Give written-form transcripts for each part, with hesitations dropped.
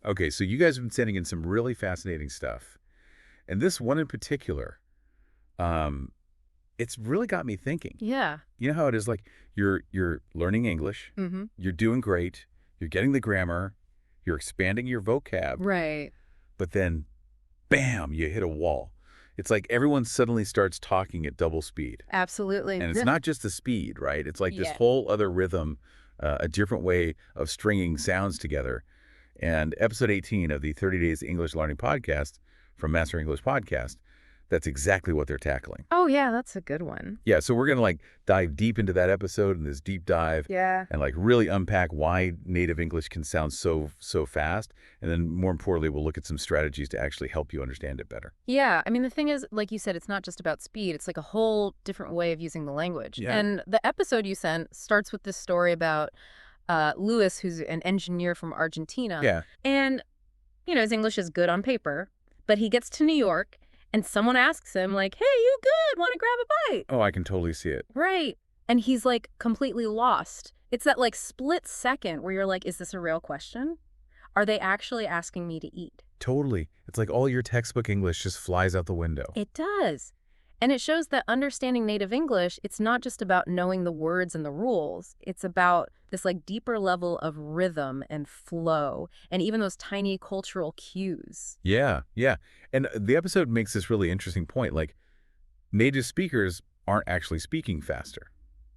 Okay, so you guys have been sending in some really fascinating stuff. And this one in particular, um, it's really got me thinking. Yeah. You know how it is like you're learning English, Mm-hmm. you're doing great, you're getting the grammar, you're expanding your vocab, Right. but then bam, you hit a wall. It's like everyone suddenly starts talking at double speed. Absolutely. And it's not just the speed, right? It's like this Yeah. whole other rhythm, a different way of stringing sounds together. And episode 18 of the 30 Days English Learning Podcast from Master English Podcast, that's exactly what they're tackling. Oh, yeah, that's a good one. Yeah, so we're going to like dive deep into that episode in this deep dive Yeah. and like really unpack why native English can sound so fast. And then more importantly, we'll look at some strategies to actually help you understand it better. Yeah. I mean, the thing is, like you said, it's not just about speed. It's like a whole different way of using the language. Yeah. And the episode you sent starts with this story about Lewis, who's an engineer from Argentina. Yeah. And, his English is good on paper, but he gets to New York and someone asks him, like, hey, you good? Want to grab a bite? Oh, I can totally see it. Right. And he's like completely lost. It's that like split second where you're like, is this a real question? Are they actually asking me to eat? Totally. It's like all your textbook English just flies out the window. It does. And it shows that understanding native English, it's not just about knowing the words and the rules. It's about this like deeper level of rhythm and flow and even those tiny cultural cues. Yeah, yeah. And the episode makes this really interesting point. Like, native speakers aren't actually speaking faster.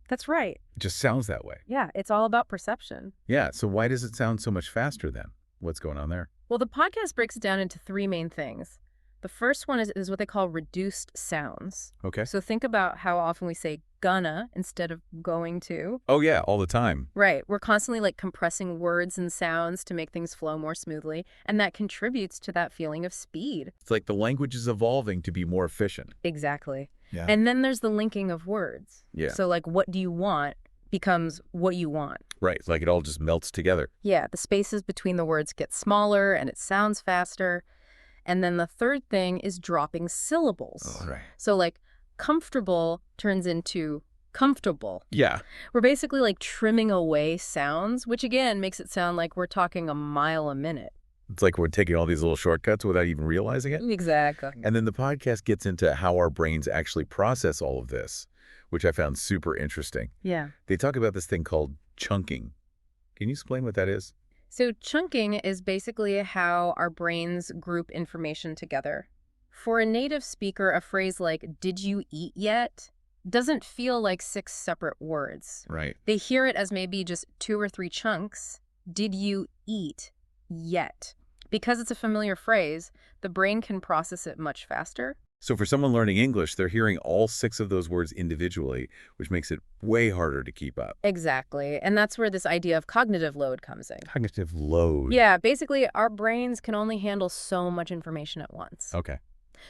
That's right. It just sounds that way. Yeah, it's all about perception. Yeah, so why does it sound so much faster then? What's going on there? Well, the podcast breaks it down into three main things. The first one is what they call reduced sounds. Okay. So think about how often we say gonna instead of going to. Oh, yeah, all the time. Right. We're constantly like compressing words and sounds to make things flow more smoothly. And that contributes to that feeling of speed. It's like the language is evolving to be more efficient. Exactly. Yeah. And then there's the linking of words. Yeah. So like what do you want becomes what you want. Right. It's like it all just melts together. Yeah. The spaces between the words get smaller and it sounds faster. And then the third thing is dropping syllables. All right. So like comfortable turns into comfortable. Yeah. We're basically like trimming away sounds, which again makes it sound like we're talking a mile a minute. It's like we're taking all these little shortcuts without even realizing it. Exactly. And then the podcast gets into how our brains actually process all of this, which I found super interesting. Yeah. They talk about this thing called chunking. Can you explain what that is? So chunking is basically how our brains group information together. For a native speaker, a phrase like, did you eat yet? Doesn't feel like 6 separate words. Right. They hear it as maybe just 2 or 3 chunks. Did you eat yet? Because it's a familiar phrase, the brain can process it much faster. So for someone learning English, they're hearing all 6 of those words individually, which makes it way harder to keep up. Exactly. And that's where this idea of cognitive load comes in. Cognitive load. Yeah, basically, our brains can only handle so much information at once. Okay.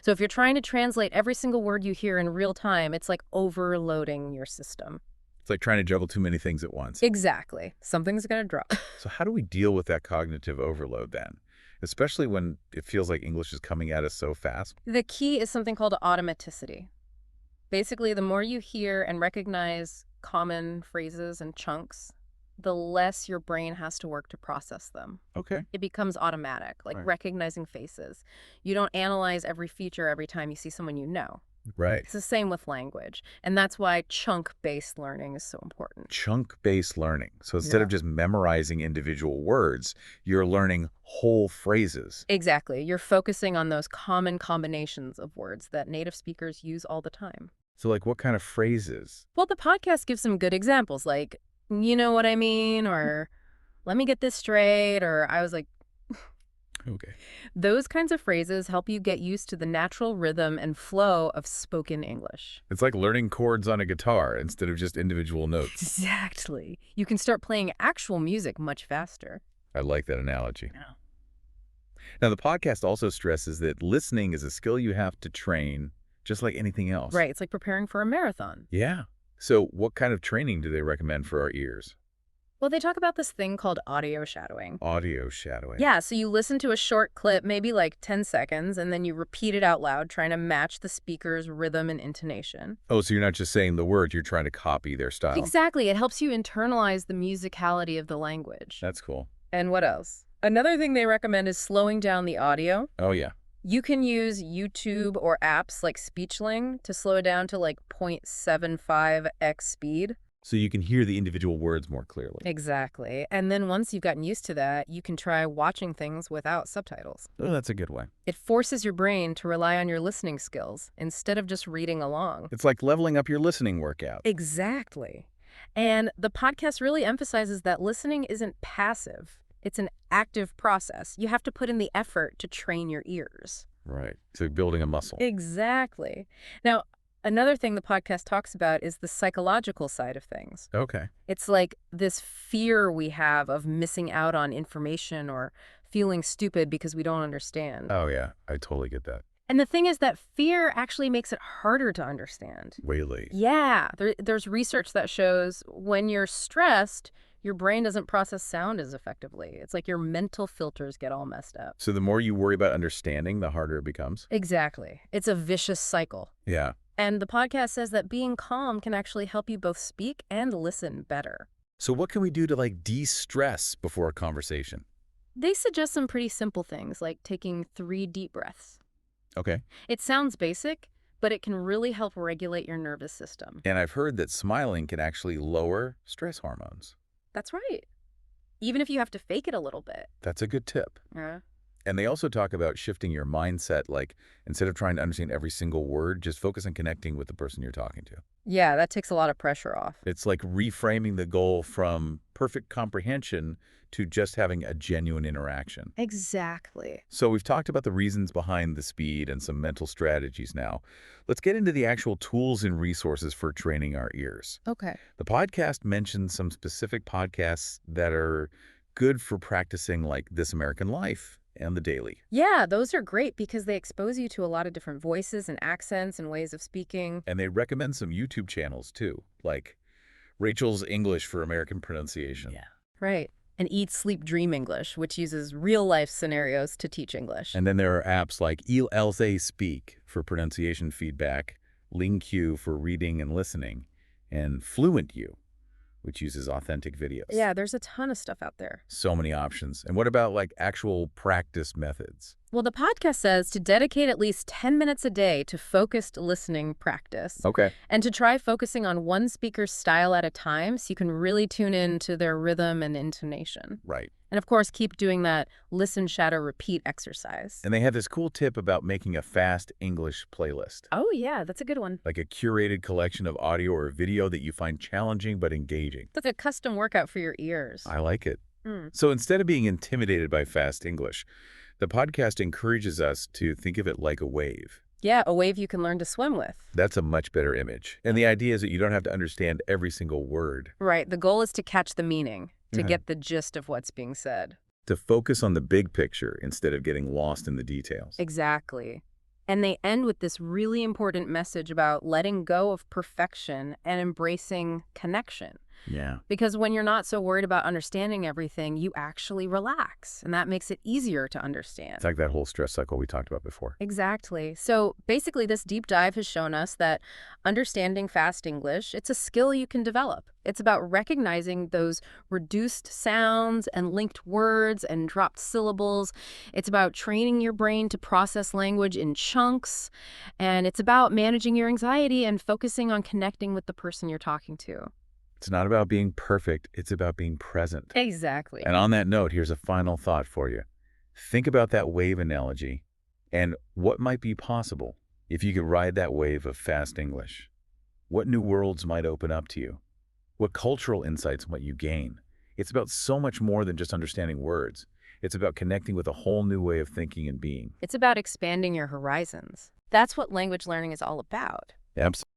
So if you're trying to translate every single word you hear in real time, it's like overloading your system. It's like trying to juggle too many things at once. Exactly. Something's going to drop. So how do we deal with that cognitive overload then? Especially when it feels like English is coming at us so fast. The key is something called automaticity. Basically, the more you hear and recognize common phrases and chunks, the less your brain has to work to process them. Okay. It becomes automatic, like Right. recognizing faces. You don't analyze every feature every time you see someone you know. Right. It's the same with language. And that's why chunk-based learning is so important. Chunk-based learning. So instead Yeah. of just memorizing individual words, you're learning whole phrases. Exactly. You're focusing on those common combinations of words that native speakers use all the time. So like what kind of phrases? Well, the podcast gives some good examples, like, you know what I mean, or let me get this straight, or I was like, Okay. those kinds of phrases help you get used to the natural rhythm and flow of spoken English. It's like learning chords on a guitar instead of just individual notes. Exactly. You can start playing actual music much faster. I like that analogy. Yeah. Now, the podcast also stresses that listening is a skill you have to train just like anything else. Right. It's like preparing for a marathon. Yeah. So what kind of training do they recommend for our ears? Well, they talk about this thing called audio shadowing. Audio shadowing. Yeah, so you listen to a short clip, maybe like 10 seconds, and then you repeat it out loud, trying to match the speaker's rhythm and intonation. Oh, so you're not just saying the words, you're trying to copy their style. Exactly. It helps you internalize the musicality of the language. That's cool. And what else? Another thing they recommend is slowing down the audio. Oh, yeah. You can use YouTube or apps like SpeechLing to slow it down to like 0.75x speed. So you can hear the individual words more clearly. Exactly. And then once you've gotten used to that, you can try watching things without subtitles. Oh, that's a good way. It forces your brain to rely on your listening skills instead of just reading along. It's like leveling up your listening workout. Exactly. And the podcast really emphasizes that listening isn't passive. It's an active process. You have to put in the effort to train your ears. Right. So building a muscle. Exactly. Now, another thing the podcast talks about is the psychological side of things. Okay. It's like this fear we have of missing out on information or feeling stupid because we don't understand. Oh, yeah. I totally get that. And the thing is that fear actually makes it harder to understand. Really? Yeah. There's research that shows when you're stressed, your brain doesn't process sound as effectively. It's like your mental filters get all messed up. So the more you worry about understanding, the harder it becomes? Exactly. It's a vicious cycle. Yeah. And the podcast says that being calm can actually help you both speak and listen better. So what can we do to de-stress before a conversation? They suggest some pretty simple things like taking 3 deep breaths. Okay. It sounds basic, but it can really help regulate your nervous system. And I've heard that smiling can actually lower stress hormones. That's right. Even if you have to fake it a little bit. That's a good tip. Yeah. And they also talk about shifting your mindset, instead of trying to understand every single word, just focus on connecting with the person you're talking to. Yeah, that takes a lot of pressure off. It's like reframing the goal from perfect comprehension to just having a genuine interaction. Exactly. So we've talked about the reasons behind the speed and some mental strategies now. Let's get into the actual tools and resources for training our ears. Okay. The podcast mentions some specific podcasts that are good for practicing This American Life and The Daily. Yeah, those are great because they expose you to a lot of different voices and accents and ways of speaking. And they recommend some YouTube channels too, like Rachel's English for American Pronunciation. Yeah. Right. And Eat, Sleep, Dream English, which uses real-life scenarios to teach English. And then there are apps like Il Speak for pronunciation feedback, LingQ for reading and listening, and FluentU, which uses authentic videos. Yeah, there's a ton of stuff out there. So many options. And what about actual practice methods? Well, the podcast says to dedicate at least 10 minutes a day to focused listening practice. Okay. And to try focusing on one speaker's style at a time so you can really tune in to their rhythm and intonation. Right. And of course, keep doing that listen, shadow, repeat exercise. And they have this cool tip about making a fast English playlist. Oh, yeah, that's a good one. Like a curated collection of audio or video that you find challenging but engaging. That's a custom workout for your ears. I like it. So instead of being intimidated by fast English, the podcast encourages us to think of it like a wave. Yeah, a wave you can learn to swim with. That's a much better image. And the idea is that you don't have to understand every single word. Right. The goal is to catch the meaning, to get the gist of what's being said. To focus on the big picture instead of getting lost in the details. Exactly. And they end with this really important message about letting go of perfection and embracing connection. Yeah. Because when you're not so worried about understanding everything, you actually relax, and that makes it easier to understand. It's like that whole stress cycle we talked about before. Exactly. So basically, this deep dive has shown us that understanding fast English, it's a skill you can develop. It's about recognizing those reduced sounds and linked words and dropped syllables. It's about training your brain to process language in chunks. And it's about managing your anxiety and focusing on connecting with the person you're talking to. It's not about being perfect. It's about being present. Exactly. And on that note, here's a final thought for you. Think about that wave analogy and what might be possible if you could ride that wave of fast English. What new worlds might open up to you? What cultural insights might you gain? It's about so much more than just understanding words. It's about connecting with a whole new way of thinking and being. It's about expanding your horizons. That's what language learning is all about. Absolutely.